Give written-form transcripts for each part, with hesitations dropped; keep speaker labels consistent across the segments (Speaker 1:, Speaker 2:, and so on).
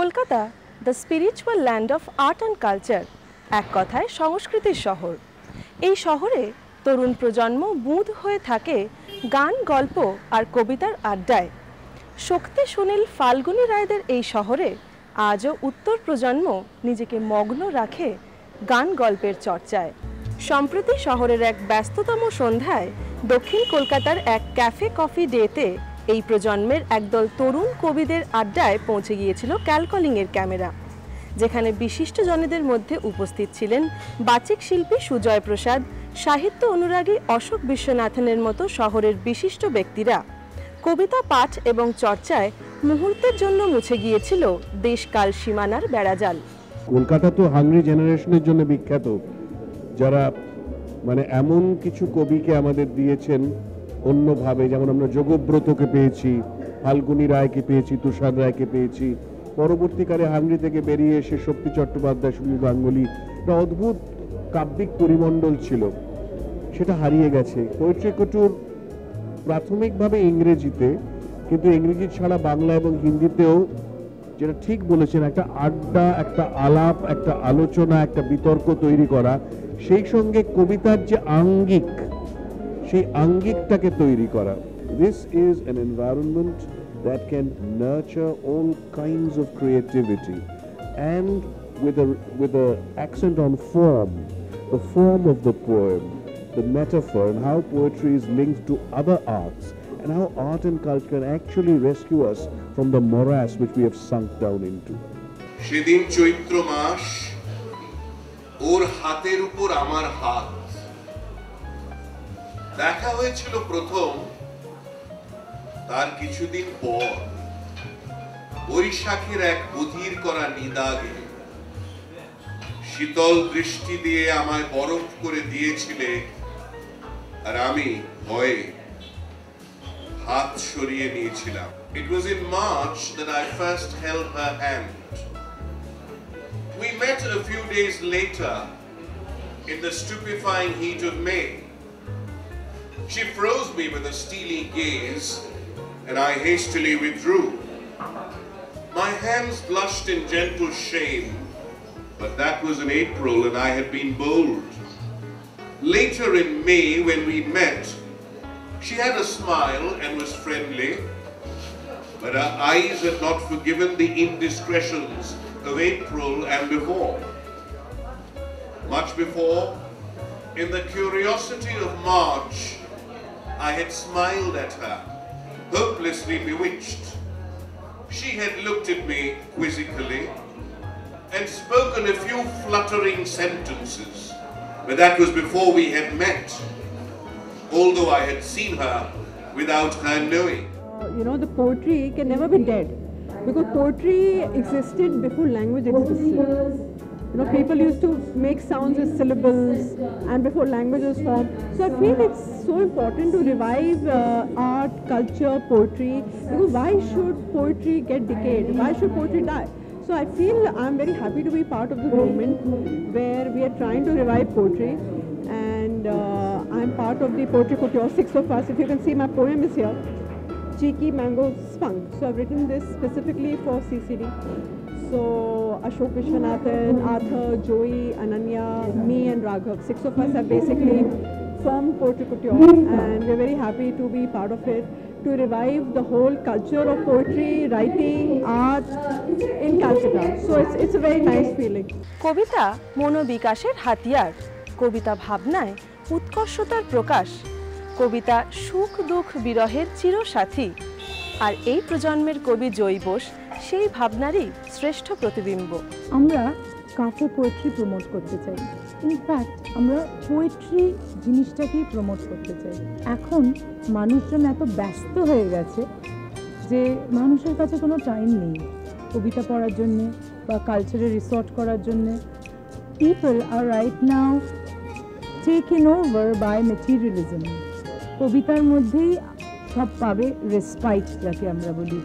Speaker 1: Kolkata the spiritual land of art and culture, এক কথায় সংস্কৃতির শহর। এই শহরে তরুণ প্রজন্ম বুঁদ হয়ে থাকে গান, গল্প আর কবিতার আড্ডায়। শক্তি, সুনীল, ফাল্গুনী রায়দের এই শহরে আজও উত্তর প্রজন্ম নিজেকে মগ্ন রাখে গান গল্পের চর্চায়। সম্প্রতি শহরের এক ব্যস্ততম সন্ধ্যায় দক্ষিণ কলকাতার এক ক্যাফে কফি ডেতে এই প্রজন্মের একদল তরুণ কবিদের আড্ডায় পৌঁছে গিয়েছিল ক্যালকলিংয়ের ক্যামেরা, যেখানে বিশিষ্টজনেদের মধ্যে উপস্থিত ছিলেন বাচিক শিল্পী সুজয় প্রসাদ, সাহিত্য অনুরাগী অশোক বিশ্বনাথনের মতো শহরের বিশিষ্ট ব্যক্তিরা। কবিতা পাঠ এবং চর্চায় মুহূর্তের জন্য মুছে গিয়েছিল দেশকাল সীমানার বেড়াজাল।
Speaker 2: কলকাতা তো হাংরি জেনারেশনের জন্য বিখ্যাত, যারা এমন কিছু কবিকে আমাদের দিয়েছেন অন্যভাবে, যেমন আমরা যোগব্রতকে পেয়েছি, ফাল্গুনী রায়কে পেয়েছি, তুষার রায়কে পেয়েছি। পরবর্তীকালে হাংরি থেকে বেরিয়ে এসে শক্তি চট্টোপাধ্যায়, সুনীল গাঙ্গুলি, একটা অদ্ভুত কাব্যিক পরিমণ্ডল ছিল, সেটা হারিয়ে গেছে। পোয়েট্রি কুটুর প্রাথমিকভাবে ইংরেজিতে, কিন্তু ইংরেজি ছাড়া বাংলা এবং হিন্দিতেও, যেটা ঠিক বলেছেন, একটা আড্ডা, একটা আলাপ, একটা আলোচনা, একটা বিতর্ক তৈরি করা, সেই সঙ্গে কবিতার যে আঙ্গিক, সেই আঙ্গিকটাকে তৈরি করা। This is an environment that can nurture all kinds of creativity, and with a accent on form, the form of the poem, the metaphor, and how poetry is linked to other arts, and how art and culture can actually rescue us from the morass which we have sunk down into.
Speaker 3: সেদিন চৈত্র মাস, ওর হাতের উপর আমার হাত। দেখা হয়েছিল প্রথম তার কিছুদিন পর, বৈশাখের এক অধীর করা নিদাগে। শীতল দৃষ্টি দিয়ে আমায় বরফ করে দিয়েছিলে, আর আমি ভয়ে হাত সরিয়ে নিয়েছিলাম। It was in March that I first held her hand. We met a few days later in the stupefying heat of May. She froze me with a steely gaze, and I hastily withdrew. My hands blushed in gentle shame, but that was in April and I had been bold. Later in May, when we met, she had a smile and was friendly, but her eyes had not forgiven the indiscretions of April and before. Much before, in the curiosity of March, I had smiled at her, hopelessly bewitched. She had looked at me quizzically and spoken a few fluttering sentences, but that was before we had met, although I had seen her without her knowing.
Speaker 4: The poetry can never be dead, because poetry existed before language existed. People used to make sounds as syllables, and before language was formed. So I feel it's so important to revive art, culture, poetry, because why should poetry get decayed? Why should poetry die? So I feel I'm very happy to be part of the movement where we are trying to revive poetry, and I'm part of the Poetry Couture, 6 of us. If you can see, my poem is here, Cheeky Mango Spunk. So I've written this specifically for CCD. So Ashok Vishwanathan, Arthur, Joey, Ananya, me and Raghav, 6 of us have basically formed Poetry Couture, and we're very happy to be part of it, to revive the whole culture of poetry, writing, art in Calcutta. So it's a very nice feeling.
Speaker 1: কবিতা মনোবিকাশের হাতিয়ার, কবিতা ভাবনায় উৎকর্ষতার প্রকাশ, কবিতা সুখ দুঃখ বিরহের চিরসাথী। আর এই প্রজন্মের কবি জয়ী বোস সেই ভাবনারই শ্রেষ্ঠ প্রতিবিম্ব।
Speaker 5: আমরা কাফে পোয়েট্রি প্রমোট করতে চাই। ইনফ্যাক্ট আমরা পোয়েট্রি জিনিসটাকেই প্রমোট করতে চাই। এখন মানুষজন এত ব্যস্ত হয়ে গেছে যে মানুষের কাছে কোনো টাইম নেই কবিতা পড়ার জন্যে বা কালচারে রিসর্ট করার জন্যে। People are right now taken over by materialism. কবিতার মধ্যেই সব পাবে রেসপাইট, যাকে আমরা বলি।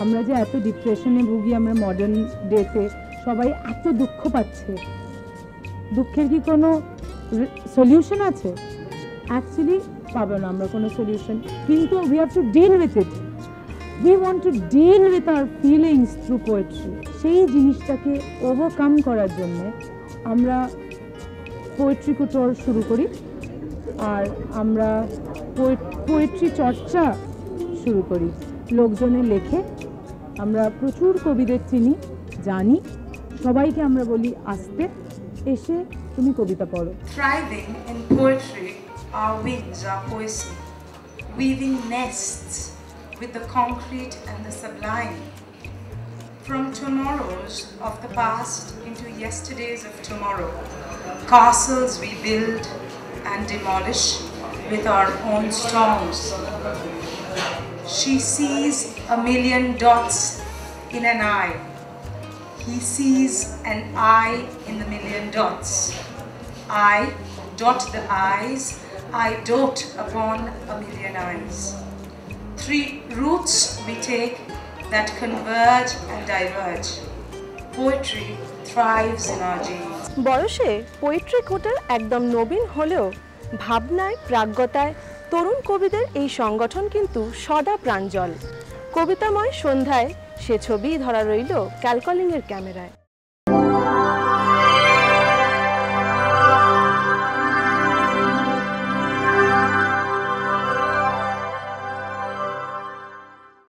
Speaker 5: আমরা যে এত ডিপ্রেশনে ভুগি, আমরা মডার্ন ডেতে সবাই এত দুঃখ পাচ্ছে, দুঃখের কি কোনো সলিউশন আছে? অ্যাকচুয়ালি পাবো না আমরা কোনো সলিউশন, কিন্তু we have to deal with it. We want to deal with our feelings through poetry. সেই জিনিসটাকে ওভারকাম করার জন্যে আমরা পোয়েট্রি কুটোর শুরু করি, আর আমরা পোয়েট্রি চর্চা শুরু করি। লোকজনে লেখে, আমরা প্রচুর কবিদের চিনি, জানি, সবাইকে আমরা বলি আসতে, এসে তুমি কবিতা পড়ো।
Speaker 6: Thriving in poetry, our wings are poesy, weaving nests with the concrete and the sublime. From tomorrows of the past into yesterdays of tomorrow, castles we build and demolish with our own storms. She sees a million dots in an eye. He sees an eye in the million dots. I dot the eyes, I dote upon a million eyes. 3 routes we take that converge and diverge. Poetry thrives in our genes.
Speaker 1: বয়সে poetry কোটার একদম নবীন হলেও ভাবনায়, প্রাজ্ঞতায় তরুণ কবিদের এই সংগঠন কিন্তু সদা প্রাঞ্জল। কবিতাময় সন্ধ্যায় সে ছবিই ধরা রইল ক্যালকলিংয়ের ক্যামেরায়।